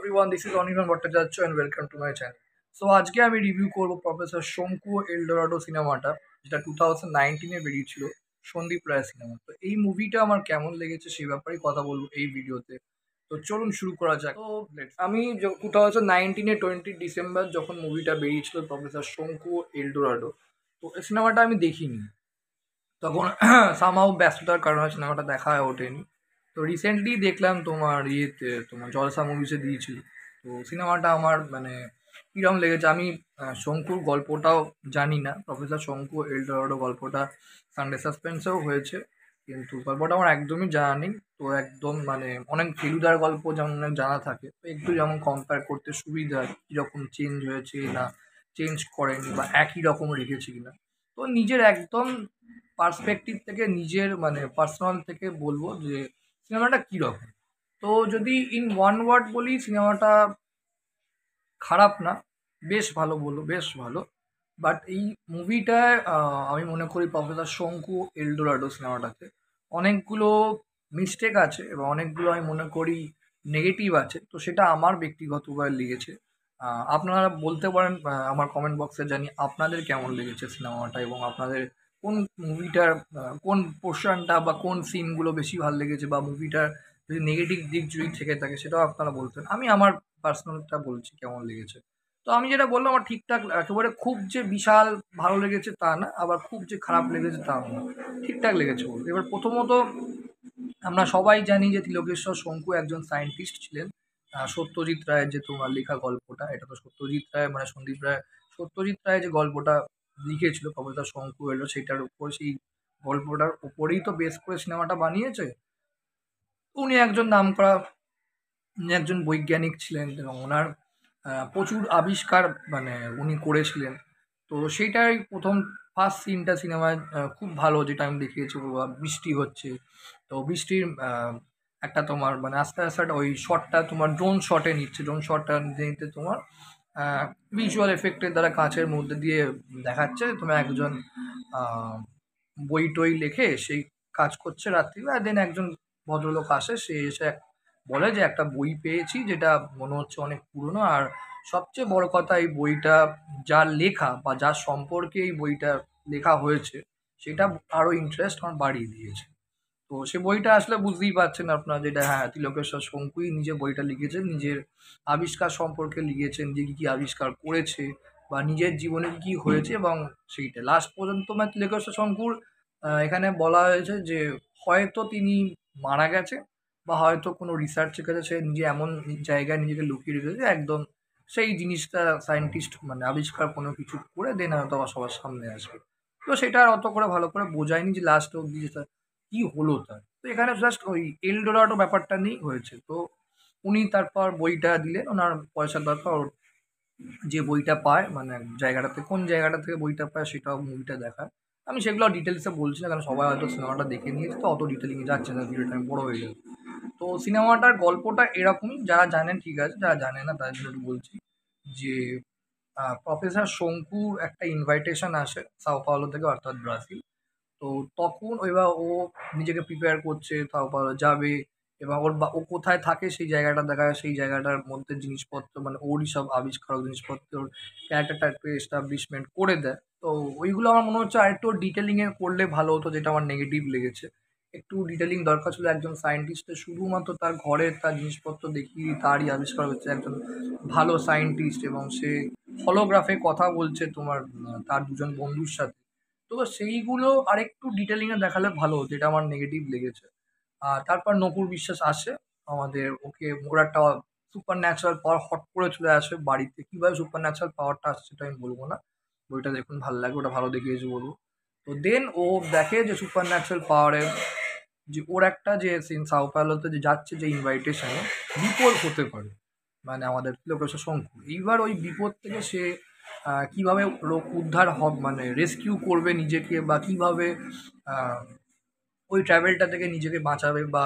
everyone, this is Anirban Bhattacharya and welcome to my channel. So আজকে আমি review করব professor শঙ্কু Eldorado সিনেমাটা, যেটা 2019 এ বেরিয়েছিল, সন্দীপ রায় সিনেমা। তো এই মুভিটা আমার কেমন লেগেছে সেই ব্যাপারেই কথা বলবো এই ভিডিওতে। তো চলুন শুরু করা যাক। তো আমি 2019 ডিসেম্বর যখন মুভিটা বেরিয়েছিল প্রফেসর শঙ্কু এলডোরাডো, তো এই সিনেমাটা আমি দেখিনি তখন। সামহাও ব্যস্ততার কারণে সিনেমাটা দেখা হয়ে ওঠেনি। তো রিসেন্টলি দেখলাম তোমার তোমার জলসা মুভিসে দিয়েছিল। তো সিনেমাটা আমার মানে কিরম লেগেছে, আমি শঙ্কুর গল্পটাও জানি না। প্রফেসর শঙ্কু এলডোরাডো গল্পটা সানডে সাসপেন্সেও হয়েছে, কিন্তু গল্পটা আমার একদমই জানা নেই। তো একদম মানে অনেক ফেলুদার গল্প যেমন অনেক জানা থাকে, তো একটু যেমন কম্পেয়ার করতে সুবিধা হয়, কীরকম চেঞ্জ হয়েছে না চেঞ্জ করেনি বা একই রকম রেখেছে কিনা। তো নিজের একদম পার্সপেক্টিভ থেকে, নিজের মানে পার্সোনাল থেকে বলবো যে সিনেমাটা কীরকম। তো যদি ইন ওয়ান ওয়ার্ড বলি, সিনেমাটা খারাপ না, বেশ ভালো, বলবো বেশ ভালো। বাট এই মুভিটায় আমি মনে করি প্রফেসর শঙ্কু এলডোরাডো সিনেমাটাতে অনেকগুলো মিস্টেক আছে এবং অনেকগুলো আমি মনে করি নেগেটিভ আছে। তো সেটা আমার ব্যক্তিগতভাবে লেগেছে। আপনারা বলতে পারেন আমার কমেন্ট বক্সে, জানি আপনাদের কেমন লেগেছে সিনেমাটা এবং আপনাদের কোন মুভিটার কোন পোর্শনটা বা কোন সিনগুলো বেশি ভালো লেগেছে, বা মুভিটার যদি নেগেটিভ দিক যদি থেকে থাকে সেটাও আপনারা বলতেন। আমি আমার পার্সোনালটা বলছি কেমন লেগেছে। তো আমি যেটা বললাম আমার ঠিকঠাক, একেবারে খুব যে বিশাল ভালো লেগেছে তা না, আবার খুব যে খারাপ লেগেছে তাও না, ঠিকঠাক লেগেছে বলতে। এবার প্রথমত আমরা সবাই জানি যে তিলকেশ্বর শঙ্কু একজন সায়েন্টিস্ট ছিলেন। সত্যজিৎ রায়ের যে তোমার লেখা গল্পটা, এটা তো সত্যজিৎ রায় মানে সন্দীপ রায়, সত্যজিৎ রায় যে গল্পটা লিখেছিল প্রফেসর শঙ্কু এলো, সেটার উপর সেই গল্পটার উপরেই তো বেস করে সিনেমাটা বানিয়েছে। উনি একজন নামকরা, উনি একজন বৈজ্ঞানিক ছিলেন এবং ওনার প্রচুর আবিষ্কার মানে উনি করেছিলেন। তো সেইটাই প্রথম ফার্স্ট সিনটা সিনেমায় খুব ভালো, যেটা আমি দেখিয়েছি, বৃষ্টি হচ্ছে। তো বৃষ্টির একটা তোমার মানে আস্তে আস্তে একটা ওই শটটা তোমার ড্রোন শটে নিচ্ছে, ড্রোন শটটা নিতে নিতে তোমার ভিজুয়াল এফেক্টের দ্বারা কাঁচের মধ্যে দিয়ে দেখাচ্ছে তোমার একজন আহ, বই টই লেখে সেই কাজ করছে রাত্রিবেলা। দেন একজন ভদ্রলোক আসে, সে এসে বলে যে একটা বই পেয়েছি যেটা মনে হচ্ছে অনেক পুরনো, আর সবচেয়ে বড় কথা এই বইটা যার লেখা বা যার সম্পর্কে এই বইটা লেখা হয়েছে সেটা আরো ইন্টারেস্ট আমার বাড়িয়ে দিয়েছে। তো সে বইটা আসলে বুঝতেই পারছেন আপনারা, যেটা হ্যাঁ তিলকেশ্বর শঙ্কুই নিজে বইটা লিখেছেন, নিজের আবিষ্কার সম্পর্কে লিখেছেন, যে কি কি আবিষ্কার করেছে বা নিজের জীবনে কি কি হয়েছে, এবং সেইটা লাস্ট পর্যন্ত মানে তিলকেশ্বর শঙ্কুর এখানে বলা হয়েছে যে হয়তো তিনি মারা গেছে, বা হয়তো কোনো রিসার্চের কাছে সে নিজে এমন জায়গায় নিজেকে লুকিয়ে রেখেছে একদম সেই জিনিসটা সায়েন্টিস্ট মানে আবিষ্কার কোনো কিছু করে দেন হয়তো আবার সবার সামনে আসবে। তো সেটা আর অত করে ভালো করে বোঝায়নি যে লাস্ট অব্দি যেটা কি হলো তার। তো এখানে জাস্ট ওই এলডোরাডো ব্যাপারটা নিয়েই হয়েছে। তো উনি তারপর বইটা দিলেন, ওনার পয়সার দরকার, ওর যে বইটা পায় মানে জায়গাটাতে কোন জায়গাটা থেকে বইটা পায় সেটাও মুভিটা দেখায়। আমি সেগুলো ডিটেলসে বলছি না, কারণ সবাই হয়তো সিনেমাটা দেখে নিয়েছে, তো অত ডিটেলিংয়ে যাচ্ছে না, ভিডিওটা আমি বড় হয়ে যাবে। তো সিনেমাটার গল্পটা এরকমই, যারা জানেন ঠিক আছে, যারা জানে না তাদের জন্য একটু বলছি যে প্রফেসর শঙ্কুর একটা ইনভাইটেশন আসে সাও পাওলো থেকে, অর্থাৎ ব্রাজিল। তো তখন এবার ও নিজেকে প্রিপেয়ার করছে, তারপর যাবে, এবং ও কোথায় থাকে সেই জায়গাটা দেখা যায়, সেই জায়গাটার মধ্যে জিনিসপত্র মানে ওরই সব আবিষ্কারক জিনিসপত্র ওর ক্যারেক্টারটাকে এস্টাবলিশমেন্ট করে দেয়। তো ওইগুলো আমার মনে হচ্ছে আরেকটু ডিটেলিংয়ে করলে ভালো হতো, যেটা আমার নেগেটিভ লেগেছে। একটু ডিটেলিং দরকার ছিল একজন সায়েন্টিস্টের, শুধুমাত্র তার ঘরে তার জিনিসপত্র দেখিয়ে তারই আবিষ্কার হচ্ছে একজন ভালো সায়েন্টিস্ট, এবং সে হলোগ্রাফে কথা বলছে তোমার তার দুজন বন্ধুর সাথে। তো সেইগুলো আরেকটু ডিটেলিংয়ে দেখালে ভালো হতো, এটা আমার নেগেটিভ লেগেছে। আর তারপর নকুড় বিশ্বাস আসে আমাদের, ওকে ওর একটা সুপার ন্যাচারাল পাওয়ার হট করে চলে আসে বাড়িতে। কীভাবে সুপার ন্যাচারাল পাওয়ারটা আসছে সেটা আমি বলবো না, বইটা দেখুন ভালো লাগবে, ওটা ভালো দেখিয়েছে বলবো। তো দেন ও দেখে যে সুপার ন্যাচারাল পাওয়ারে যে ওর একটা যে সিন সাও পাওলোতে যে যাচ্ছে যে ইনভাইটেশনে, বিপদ হতে পারে মানে আমাদের লোকেশ শঙ্কু। এইবার ওই বিপদ থেকে সে কিভাবে লোক উদ্ধার হবে মানে রেস্কিউ করবে নিজেকে, বা কিভাবে আহ, ওই ট্রাভেলটা থেকে নিজেকে বাঁচাবে, বা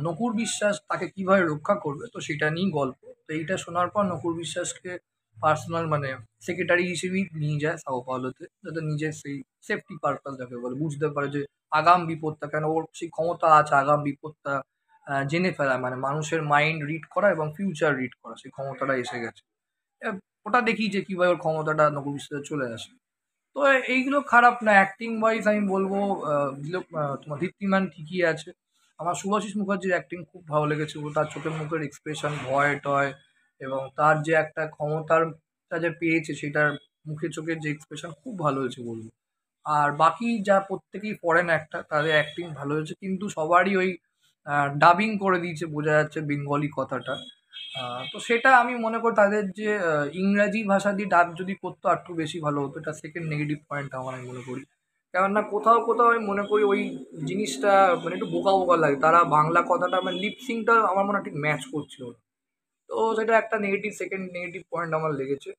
নকুড় বিশ্বাস তাকে কিভাবে রক্ষা করবে, তো সেটা নিয়েই গল্প। তো এইটা শোনার পর নকুড় বিশ্বাসকে পার্সোনাল মানে সেক্রেটারি হিসেবেই নিয়ে যায় সাও পাওলোতে, যাতে নিজের সেই সেফটি পারপাস যাকে বলে বুঝতে পারে যে আগাম বিপদটা, কেন ওর সেই ক্ষমতা আছে আগাম বিপদটা জেনে ফেলা, মানে মানুষের মাইন্ড রিড করা এবং ফিউচার রিড করা, সেই ক্ষমতাটা এসে গেছে। ওটা দেখি যে কীভাবে ওর ক্ষমতাটা নকুল বিশ্বাসের চলে আসে। তো এইগুলো খারাপ না। অ্যাক্টিং ওয়াইজ আমি বলবো তোমার দীপ্তিমান ঠিকই আছে। আমার শুভাশিস মুখার্জির অ্যাক্টিং খুব ভালো লেগেছে। ও তার চোখের মুখের এক্সপ্রেশন, ভয় টয় এবং তার যে একটা ক্ষমতারটা যে পেয়েছে সেটার মুখে চোখের যে এক্সপ্রেশন খুব ভালো হয়েছে বলবো। আর বাকি যা প্রত্যেকেই ফরেন অ্যাক্টর, তাদের অ্যাক্টিং ভালো হয়েছে, কিন্তু সবারই ওই ডাবিং করে দিয়েছে, বোঝা যাচ্ছে বেঙ্গলি কথাটা। তো সেটা আমি মনে করি তাদের যে ইংরাজি ভাষা দিয়ে ডাব যদি করতো আরেকটু বেশি ভালো হতো। এটা সেকেন্ড নেগেটিভ পয়েন্ট আমার, আমি মনে করি। কেননা কোথাও কোথাও আমি মনে করি ওই জিনিসটা মানে একটু বোকা বোকা লাগে। তারা বাংলা কথাটা মানে লিপসিংটা আমার মনে হয় ঠিক ম্যাচ করছিল না। তো সেটা একটা নেগেটিভ, সেকেন্ড নেগেটিভ পয়েন্ট আমার লেগেছে।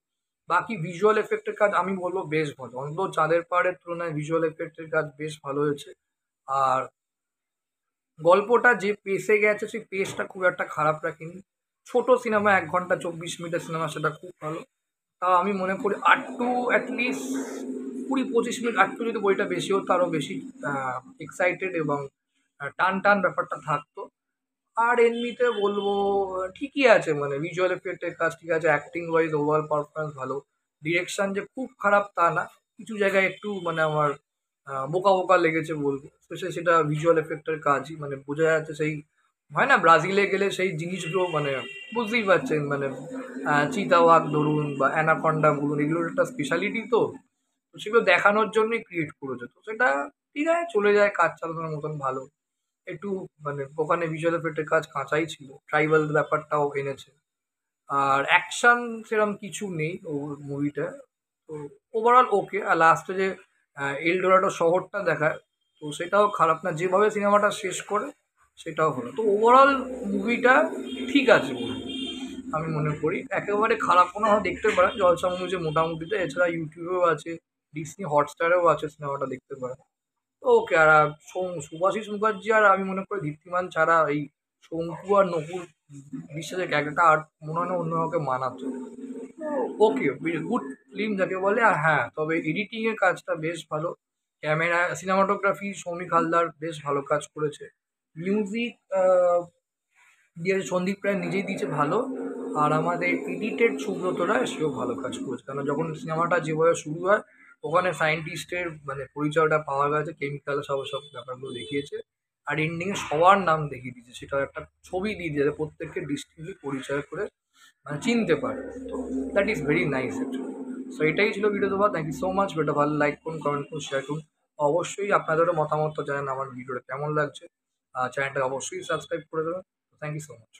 বাকি ভিজুয়াল এফেক্টের কাজ আমি বলবো বেশ ভালো, অন্তত চাঁদের পাহাড়ের তুলনায় ভিজুয়াল এফেক্টের কাজ বেশ ভালো হয়েছে। আর গল্পটা যে পেসে গেছে সেই পেসটা খুব একটা খারাপ রাখেনি। ছোট সিনেমা, 1 ঘন্টা 24 মিনিটের সিনেমা, সেটা খুব ভালো। তাও আমি মনে করি আরটু অ্যাটলিস্ট 20-25 মিনিট আরটু যদি বইটা বেশি হতো, আরও বেশি এক্সাইটেড এবং টান টান ব্যাপারটা থাকতো। আর এমনিতে বলবো ঠিকই আছে, মানে ভিজুয়াল এফেক্টের কাজ ঠিক আছে, অ্যাক্টিং ওয়াইজ ওভারঅল পারফরমেন্স ভালো। ডিরেকশন যে খুব খারাপ তা না, কিছু জায়গায় একটু মানে আমার বোকা বোকা লেগেছে বলবো। স্পেশালি সেটা ভিজুয়াল এফেক্টের কাজই, মানে বোঝা যাচ্ছে সেই হয় না ব্রাজিলে গেলে সেই জিনিসগুলো, মানে বুঝতেই পারছেন, মানে চিতাওয়াগ ধরুন বা অ্যানাকন্ডা বলুন, এগুলোর একটা স্পেশালিটি। তো তো সেগুলো দেখানোর জন্যই ক্রিয়েট করেছে, তো সেটা ঠিক আছে, চলে যায়, কাজ চালানোর মতন ভালো। একটু মানে ওখানে ভিজুয়াল এফেক্টের কাজ কাঁচাই ছিল, ট্রাইবাল ব্যাপারটাও এনেছে। আর অ্যাকশন সেরকম কিছু নেই ওর মুভিটা। তো ওভারঅল ওকে। আর লাস্টে যে এলডোরাডো শহরটা দেখায়, তো সেটাও খারাপ না, যেভাবে সিনেমাটা শেষ করে সেটাও হলো। তো ওভারঅল মুভিটা ঠিক আছে বলবো, আমি মনে করি। একেবারে খারাপ কোনো দেখতে পারেন, জলসা মুভি যে মোটামুটিতে, এছাড়া ইউটিউবেও আছে, ডিসনি হটস্টারেও আছে, সিনেমাটা দেখতে পারেন। ওকে। আর শুভাশিস মুখার্জি আর আমি মনে করি দীপ্তিমান ছাড়া এই শঙ্কু আর নকুল বিশ্বাসের ক্যারেক্টারটা আর মনে হয় না অন্য কাউকে মানাতো। ওকে, গুড ফিল্ম যাকে বলে। আর হ্যাঁ, তবে এডিটিং এর কাজটা বেশ ভালো। ক্যামেরা, সিনেমাটোগ্রাফি সৌমিক হালদার বেশ ভালো কাজ করেছে। মিউজিক দিয়েছে সন্দীপ রায়, নিজেই দিয়েছে ভালো। আর আমাদের এডিটেড সুব্রত রায়, সেও ভালো কাজ করেছে। কারণ যখন সিনেমাটা যেভাবে শুরু হয়, ওখানে সায়েন্টিস্টের মানে পরিচয়টা পাওয়া গেছে, কেমিক্যাল সব সব ব্যাপারগুলো দেখিয়েছে। আর এন্ডিংয়ে সবার নাম দেখিয়ে দিয়েছে, সেটা একটা ছবি দিয়ে দিয়েছে প্রত্যেককে ডিস্টিংক্টলি পরিচয় করে মানে চিনতে পারে। তো that is very nice actually. So এটাই ছিল ভিডিও দেওয়া। Thank you so much. ভিডিওটা ভালো লাইক করুন, কমেন্ট করুন, শেয়ার করুন। অবশ্যই আপনাদেরও মতামত জানান আমার ভিডিওটা কেমন লাগছে। চ্যানেলটা অবশ্যই সাবস্ক্রাইব করে দেবেন। Thank you so much.